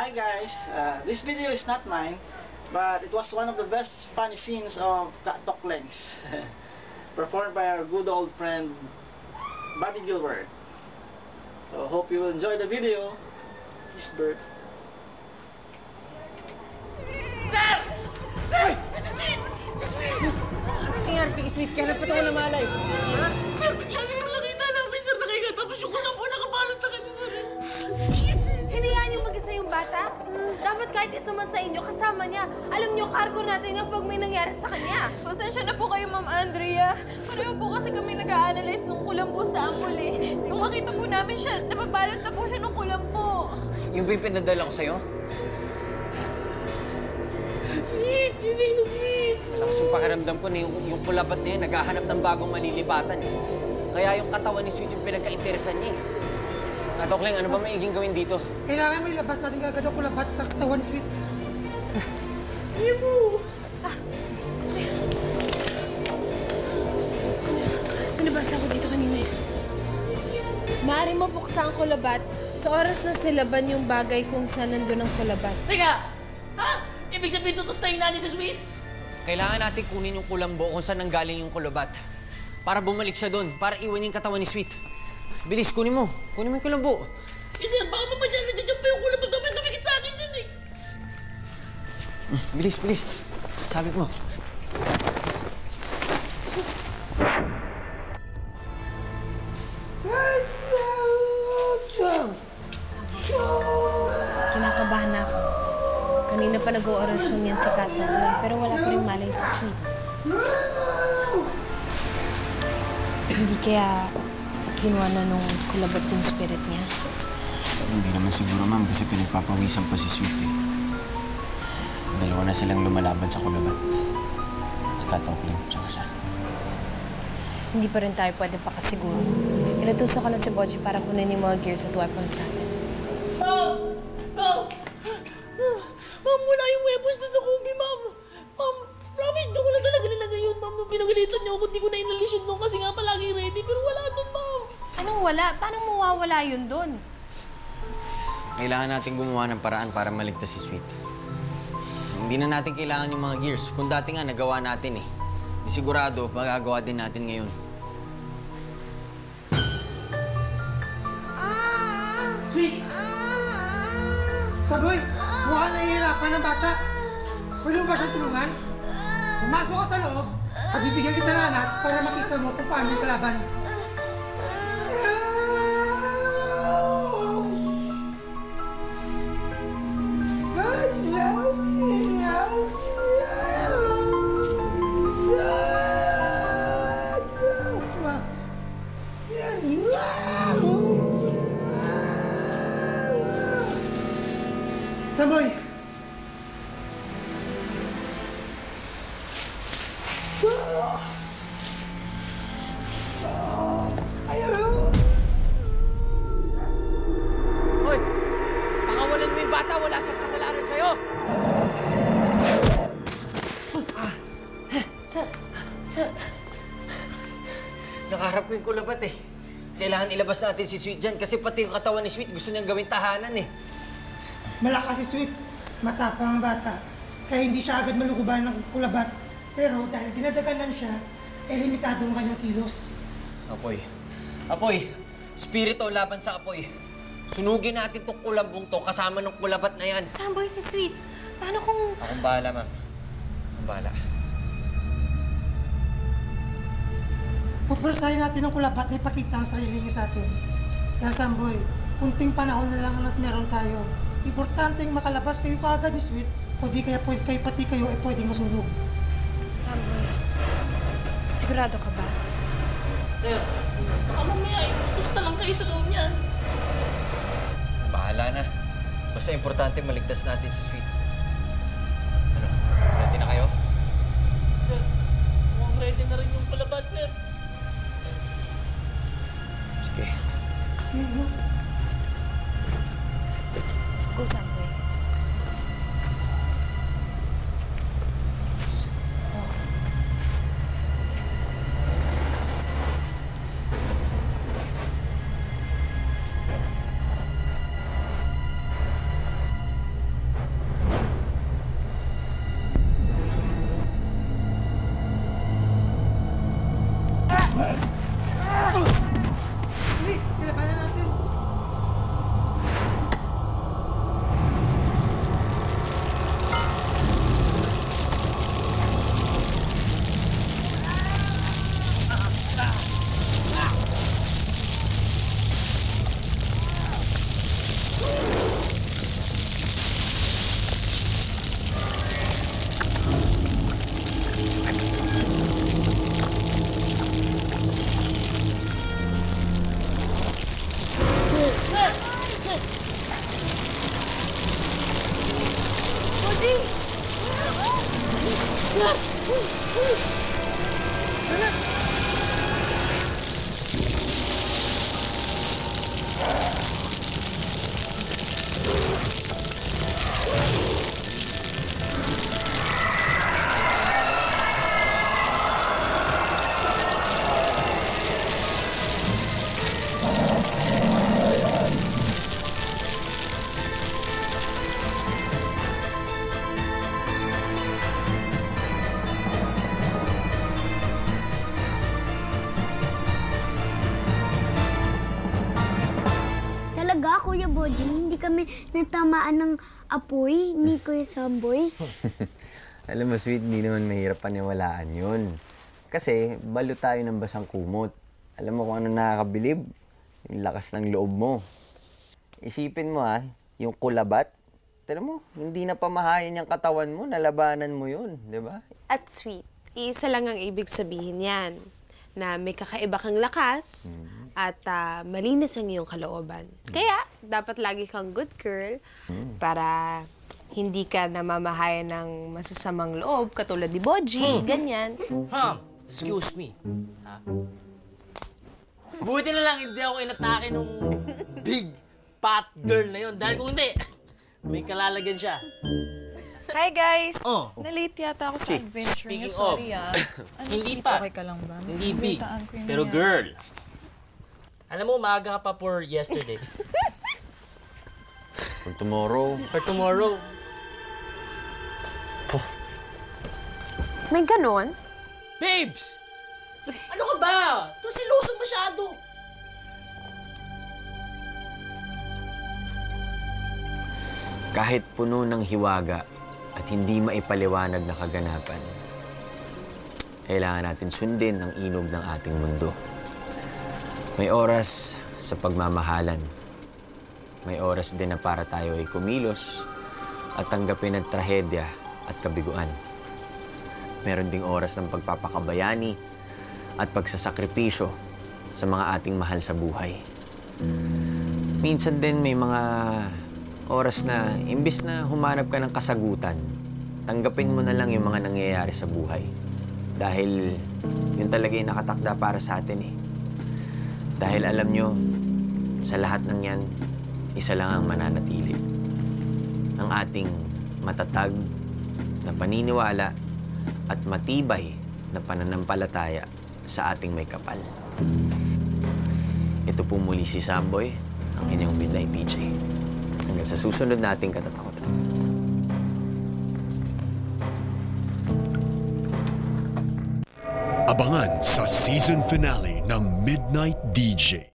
Hi guys, this video is not mine, but it was one of the best funny scenes of Katok Lengs, performed by our good old friend Buddy Gilbert. So hope you will enjoy the video. Peace, Bert. Sir! Sir! Si Sweet! Si Sweet! Ano nangyari kay Sweet? Kaya nagpatawa na malay. Ha? Sir, bigla na yung nakita namin, sir. Tapos yung kulang po nakabalot sa kanya, sir. Shit! Sinayaan yung mag-isa yung bata? Dapat kahit isa man sa inyo, kasama niya. Alam niyo, cargo natin yan pag may nangyari sa kanya. Pasensya na po kayo, Ma'am Andrea. Pareho po kasi kami nag-a-analyze nung kulambo sa ampul eh. Nung makita po namin siya, nababalot na po siya nung kulambo. Yung ba yung pinadala ko sa'yo? Sweet! Gising na, Sweet! Malakas yung pakiramdam ko na yung kulabat na yun, naghahanap ng bagong malilipatan eh. Kaya yung katawan ni Sweet yung pinagka-interesan niya eh. Katokling, ano ba maiging gawin dito? Kailangan may labas natin agad ang kulabat sa katawan ni Sweet. Ayaw mo! Nabasa ko dito kanina eh. Maaaring mapuksa ang kulabat sa oras na silaban yung bagay kung saan nandun ang kulabat. Teka! Ha? Ibig sabihin tutustahin natin si Sweet? Kailangan natin kunin yung kulambo kung saan nanggaling yung kulabat. Para bumalik siya doon, para iwan yung katawan ni Sweet. Bilis, kunin mo. Kunin mo yung kulambo. Eh, sir, baka mamadyan nandiyan pa yung kulang pag naman dumikit sa akin dyan eh. Bilis, bilis. Sabi mo. Kinakabahan na ako. Kanina pa nag-o-orasyon yan si Kato, pero wala pa rin malay si Sweet. Hindi kaya kinuha na nung kulabat yung spirit niya. Hindi naman siguro, ma'am, kasi pinagpapawisan pa si Sweet eh. Dalawa na silang lumalaban sa kulabat. Si Katokling, tsaka siya. Hindi pa rin tayo pwede pakasiguro. Inutusan ko na si Boji para kunin yung mga gears at weapons natin. Ma'am! Ma'am! Ma'am, wala yung weapons doon sa kumbi, ma'am. Ma'am, promise, doon ko na talaga nilagay yun, ma'am. Nung pinagalitan niyo ako, di ko na inalis yun doon kasi nga palagi ready. Pero wala doon, ma'am. Anong wala? Paano mawawala yun doon? Kailangan natin gumawa ng paraan para maligtas si Sweet. Hindi na natin kailangan yung mga gears. Kung dati nga, nagawa natin eh. Di sigurado, magagawa din natin ngayon. Sweet! Saboy, mukhang nahihirapan ng bata. Pwede mo ba siyang tulungan? Pumasok ka sa loob at bibigyan kita ng anas para makita mo kung paano yung kalaban. Saboy! Hoy! Pakawalan mo yung bata, wala siyang kasalanan sa'yo! Sir! Nakaharap ko yung kulabat eh. Kailangan ilabas natin si Sweet dyan kasi pati yung katawan ni Sweet gusto niyang gawing tahanan eh. Malakas si Sweet. Matapang ang bata. Kaya hindi siya agad malukuban ng kulabat. Pero dahil dinadaganan siya, limitado ang kanyang kilos. Apoy. Apoy! Spirito laban sa apoy. Sunugin natin tong kulambong to kasama ng kulabat na yan. Samboy si Sweet. Paano kung... Akong bahala, ma'am. Akong bahala. Puprasahin natin ang kulabat na ipakita ang sarili niya sa atin. Kaya Samboy, kunting panahon na lang at meron tayo. Importanteng makalabas kayo kaagad ni Sweet o di kaya pati kayo ay pwedeng masunog. Samboy, sigurado ka ba? Sir, baka mamaya gusto lang kayo sa loob niyan. Bahala na. Basta importante maligtas natin si Sweet. Ano? Ready na kayo? Sir, mukhang ready na rin yung kulabat, sir. Sige. Sige, no? Go, Samboy. Talaga, Kuya Bojing, hindi kami natamaan ng apoy ni Kuya Samboy. Alam mo, Sweet, hindi naman mahirap paniwalaan yun. Kasi balo tayo ng basang kumot. Alam mo kung ano nakakabilib? Yung lakas ng loob mo. Isipin mo yung kulabat. Tignan mo, hindi na pamahayan yung katawan mo, nalabanan mo yun, di ba? At Sweet, isa lang ang ibig sabihin yan. Na may kakaiba kang lakas at malinis ang iyong kalooban. Kaya, dapat lagi kang good girl para hindi ka namamahayan ng masasamang loob, katulad ni Boji, ganyan. Excuse me. Buti na lang hindi ako inatake nung big fat girl na yun. Dahil kung hindi, may kalalagyan siya. Hi guys! Oh. Na-late yata ako sa adventure niyo. Speaking of, Sorry Ano, hindi sweet, pa. okay ka lang ba? Hindi big, Nabataan ko yung pero nangyari. girl. Alam mo, maaga ka pa for yesterday. For tomorrow. For tomorrow. May ganon? Babes! Ano ka ba? Ito silusog masyado. Kahit puno ng hiwaga at hindi maipaliwanag na kaganapan, kailangan natin sundin ang inog ng ating mundo. May oras sa pagmamahalan. May oras din na para tayo ay kumilos at tanggapin ang trahedya at kabiguan. Meron ding oras ng pagpapakabayani at pagsasakripisyo sa mga ating mahal sa buhay. Minsan din may mga oras na imbis na humanap ka ng kasagutan, tanggapin mo na lang yung mga nangyayari sa buhay. Dahil yun talaga yung nakatakda para sa atin eh. Dahil alam nyo, sa lahat ng yan, isa lang ang mananatili. Ang ating matatag na paniniwala at matibay na pananampalataya sa ating may kapal. Ito po muli si Samboy, ang inyong Midnight DJ. Hanggang sa susunod nating katatakutan. Abangan sa season finale ng Midnight DJ.